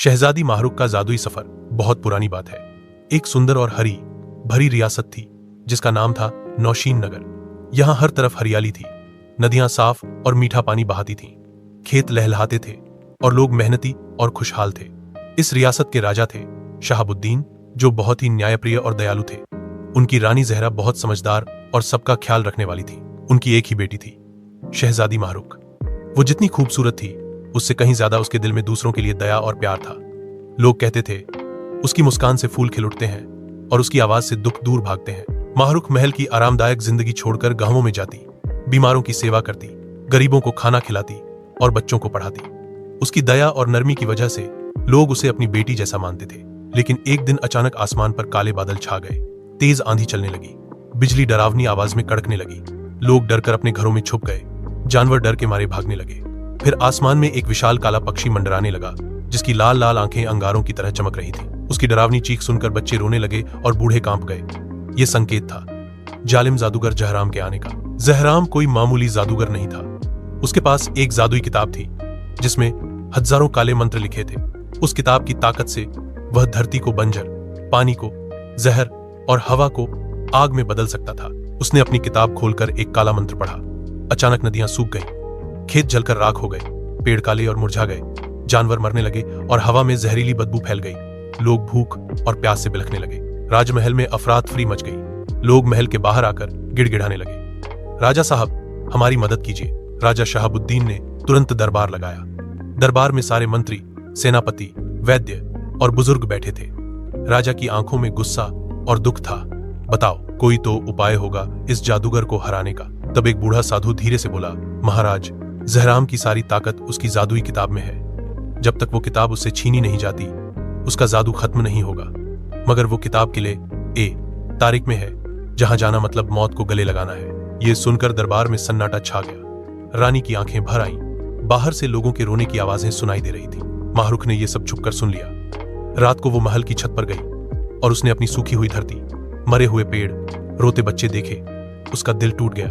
शहजादी माहरुख का जादुई सफर बहुत पुरानी बात है। एक सुंदर और हरी भरी रियासत थी जिसका नाम था नौशीन नगर। यहां हर तरफ हरियाली थी, नदियां साफ और मीठा पानी बहाती थीं, खेत लहलहाते थे और लोग मेहनती और खुशहाल थे। इस रियासत के राजा थे शहाबुद्दीन, जो बहुत ही न्यायप्रिय और दयालु थे। उनकी रानी जहरा बहुत समझदार और सबका ख्याल रखने वाली थी। उनकी एक ही बेटी थी, शहजादी माहरुख। वो जितनी खूबसूरत थी, उससे कहीं ज्यादा उसके दिल में दूसरों के लिए दया और प्यार था। लोग कहते थे उसकी मुस्कान से फूल खिल उठते हैं और उसकी आवाज से दुख दूर भागते हैं। माहरुख महल की आरामदायक जिंदगी छोड़कर गांवों में जाती, बीमारों की सेवा करती, गरीबों को खाना खिलाती और बच्चों को पढ़ाती। उसकी दया और नरमी की वजह से लोग उसे अपनी बेटी जैसा मानते थे। लेकिन एक दिन अचानक आसमान पर काले बादल छा गए, तेज आंधी चलने लगी, बिजली डरावनी आवाज में कड़कने लगी। लोग डरकर अपने घरों में छुप गए, जानवर डर के मारे भागने लगे। फिर आसमान में एक विशाल काला पक्षी मंडराने लगा, जिसकी लाल लाल आंखें अंगारों की तरह चमक रही थीं। उसकी डरावनी चीख सुनकर बच्चे रोने लगे और बूढ़े कांप गए। यह संकेत था जालिम जादूगर जहराम के आने का। जहराम कोई मामूली जादूगर नहीं था। उसके पास एक जादुई किताब थी जिसमें हजारों काले मंत्र लिखे थे। उस किताब की ताकत से वह धरती को बंजर, पानी को जहर और हवा को आग में बदल सकता था। उसने अपनी किताब खोलकर एक काला मंत्र पढ़ा। अचानक नदियां सूख गईं, खेत जलकर राख हो गए, पेड़ काले और मुरझा गए, जानवर मरने लगे और हवा में जहरीली बदबू फैल गई। लोग भूख और प्यास से बिलखने लगे। राजमहल में अफरातफरी मच गई। लोग महल के बाहर आकर गिड़गिड़ाने लगे, राजा साहब हमारी मदद कीजिए। राजा शहाबुद्दीन ने तुरंत दरबार लगाया। दरबार में सारे मंत्री, सेनापति, वैद्य और बुजुर्ग बैठे थे। राजा की आंखों में गुस्सा और दुख था। बताओ, कोई तो उपाय होगा इस जादूगर को हराने का। तब एक बूढ़ा साधु धीरे से बोला, महाराज, जहराम की सारी ताकत उसकी जादुई किताब में है। जब तक वो किताब उससे छीनी नहीं जाती, उसका जादू खत्म नहीं होगा। मगर वो किताब किले ए तारीख में है, जहां जाना मतलब मौत को गले लगाना है। ये सुनकर दरबार में सन्नाटा छा गया। रानी की आंखें भर आईं। बाहर से लोगों के रोने की आवाजें सुनाई दे रही थी। माहरुख ने यह सब छुपकर सुन लिया। रात को वो महल की छत पर गई और उसने अपनी सूखी हुई धरती, मरे हुए पेड़, रोते बच्चे देखे। उसका दिल टूट गया।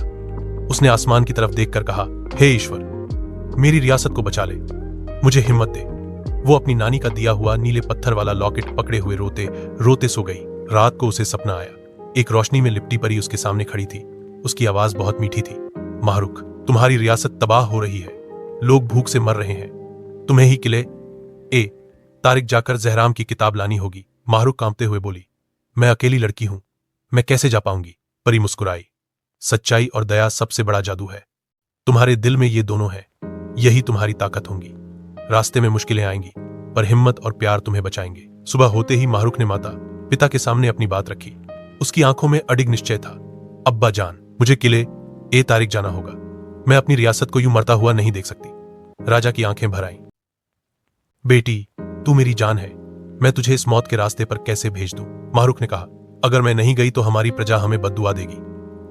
उसने आसमान की तरफ देखकर कहा, हे ईश्वर, मेरी रियासत को बचा ले, मुझे हिम्मत दे। वो अपनी नानी का दिया हुआ नीले पत्थर वाला लॉकेट पकड़े हुए रोते रोते सो गई। रात को उसे सपना आया। एक रोशनी में लिपटी परी उसके सामने खड़ी थी। उसकी आवाज बहुत मीठी थी। माहरुख, तुम्हारी रियासत तबाह हो रही है, लोग भूख से मर रहे हैं। तुम्हें ही किले ए तारिक जाकर जहराम की किताब लानी होगी। माहरुख कांपते हुए बोली, मैं अकेली लड़की हूं, मैं कैसे जा पाऊंगी? परी मुस्कुराई, सच्चाई और दया सबसे बड़ा जादू है। तुम्हारे दिल में ये दोनों है, यही तुम्हारी ताकत होंगी। रास्ते में मुश्किलें आएंगी, पर हिम्मत और प्यार तुम्हें बचाएंगे। सुबह होते ही माहरुख ने माता पिता के सामने अपनी बात रखी। उसकी आंखों में अडिग निश्चय था। अब्बा जान, मुझे किले ए तारिक जाना होगा। मैं अपनी रियासत को यूं मरता हुआ नहीं देख सकती। राजा की आंखें भर आईं। बेटी, तू मेरी जान है, मैं तुझे इस मौत के रास्ते पर कैसे भेज दूं? माहरुख ने कहा, अगर मैं नहीं गई तो हमारी प्रजा हमें बद्दुआ देगी।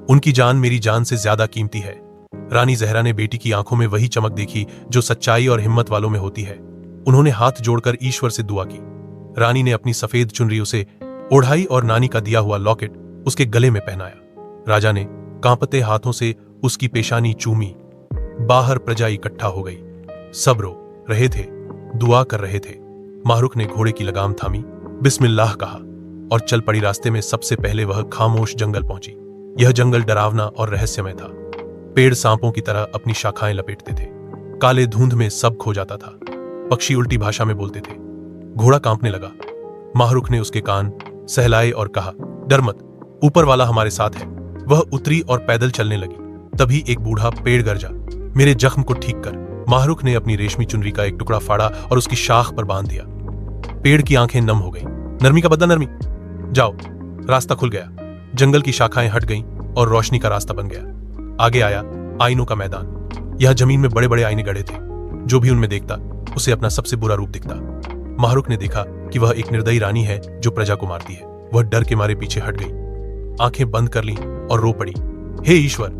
उनकी जान मेरी जान से ज्यादा कीमती है। रानी जहरा ने बेटी की आंखों में वही चमक देखी जो सच्चाई और हिम्मत वालों में होती है। उन्होंने हाथ जोड़कर ईश्वर से दुआ की। रानी ने अपनी सफेद चुनरी उसे ओढ़ाई और नानी का दिया हुआ लॉकेट उसके गले में पहनाया। राजा ने कांपते हाथों से उसकी पेशानी चूमी। बाहर प्रजा इकट्ठा हो गई। सब रो रहे थे, दुआ कर रहे थे। माहरुख ने घोड़े की लगाम थामी, बिस्मिल्लाह कहा और चल पड़ी। रास्ते में सबसे पहले वह खामोश जंगल पहुंची। यह जंगल डरावना और रहस्यमय था। पेड़ सांपों की तरह अपनी शाखाएं लपेटते थे। काले धुंध में सब खो जाता था। पक्षी उल्टी भाषा में बोलते थे। घोड़ा कांपने लगा। माहरुख ने उसके कान सहलाए और कहा, डर मत, ऊपर वाला हमारे साथ है। वह उतरी और पैदल चलने लगी। तभी एक बूढ़ा पेड़ गरजा, मेरे जख्म को ठीक कर। माहरुख ने अपनी रेशमी चुनरी का एक टुकड़ा फाड़ा और उसकी शाख पर बांध दिया। पेड़ की आंखें नम हो गईं। नरमी का बदला नरमी, जाओ। रास्ता खुल गया। जंगल की शाखाएं हट गईं और रोशनी का रास्ता बन गया। आगे आया आईनों का मैदान। यह जमीन में बड़े बड़े आईने गड़े थे। जो भी उनमें देखता उसे अपना सबसे बुरा रूप दिखता। माहरुख ने देखा कि वह एक निर्दयी रानी है जो प्रजा को मारती है। वह डर के मारे पीछे हट गई, आंखें बंद कर लीं और रो पड़ी, हे ईश्वर,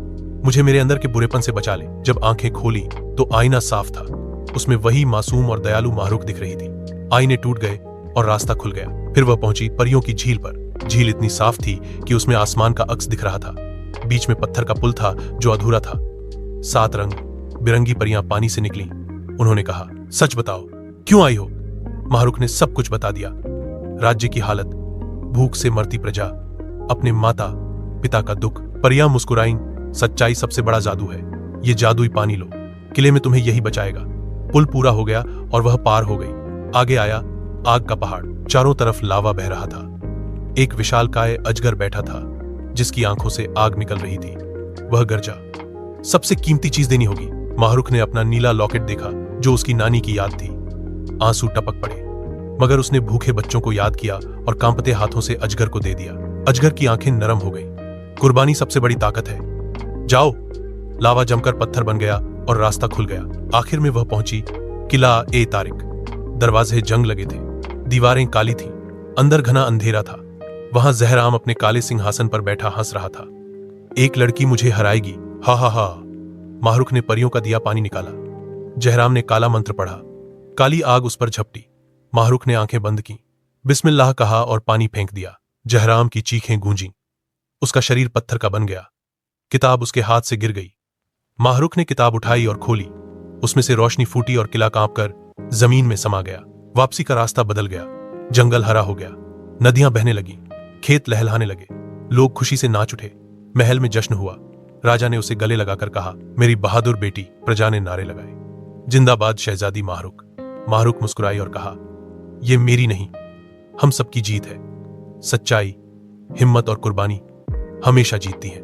मुझे मेरे अंदर के बुरेपन से बचा ले। जब आंखें खोली तो आईना साफ था। उसमें वही मासूम और दयालु माहरुख दिख रही थी। आईने टूट गए और रास्ता खुल गया। फिर वह पहुंची परियों की झील पर। झील इतनी साफ थी कि उसमें आसमान का अक्स दिख रहा था। बीच में पत्थर का पुल था जो अधूरा था। 7 रंग बिरंगी परियां पानी से निकली। उन्होंने कहा, सच बताओ, क्यों आई हो? माहरुख ने सब कुछ बता दिया। राज्य की हालत, भूख से मरती प्रजा, अपने माता पिता का दुख। परियां मुस्कुराईं, सच्चाई सबसे बड़ा जादू है, ये जादुई पानी लो, किले में तुम्हें यही बचाएगा। पुल पूरा हो गया और वह पार हो गई। आगे आया आग का पहाड़, चारों तरफ लावा बह रहा था। एक विशालकाय अजगर बैठा था जिसकी आंखों से आग निकल रही थी। वह गरजा, सबसे कीमती चीज देनी होगी। माहरुख ने अपना नीला लॉकेट देखा जो उसकी नानी की याद थी। आंसू टपक पड़े, मगर उसने भूखे बच्चों को याद किया और कांपते हाथों से अजगर को दे दिया। अजगर की आंखें नरम हो गईं। कुर्बानी सबसे बड़ी ताकत है, जाओ। लावा जमकर पत्थर बन गया और रास्ता खुल गया। आखिर में वह पहुंची किला ए तारिक। दरवाजे जंग लगे थे, दीवारें काली थीं, अंदर घना अंधेरा था। वहां जहराम अपने काले सिंहासन पर बैठा हंस रहा था। एक लड़की मुझे हराएगी, हा हा हा। माहरुख ने परियों का दिया पानी निकाला। जहराम ने काला मंत्र पढ़ा, काली आग उस पर झपटी। माहरुख ने आंखें बंद की, बिस्मिल्लाह कहा और पानी फेंक दिया। जहराम की चीखें गूंजी, उसका शरीर पत्थर का बन गया। किताब उसके हाथ से गिर गई। माहरुख ने किताब उठाई और खोली। उसमें से रोशनी फूटी और किला कांपकर जमीन में समा गया। वापसी का रास्ता बदल गया। जंगल हरा हो गया, नदियां बहने लगी, खेत लहलहाने लगे, लोग खुशी से नाच उठे। महल में जश्न हुआ। राजा ने उसे गले लगाकर कहा, मेरी बहादुर बेटी। प्रजा ने नारे लगाए, जिंदाबाद शहजादी माहरुख। माहरुख मुस्कुराई और कहा, यह मेरी नहीं, हम सबकी जीत है। सच्चाई, हिम्मत और कुर्बानी हमेशा जीतती है।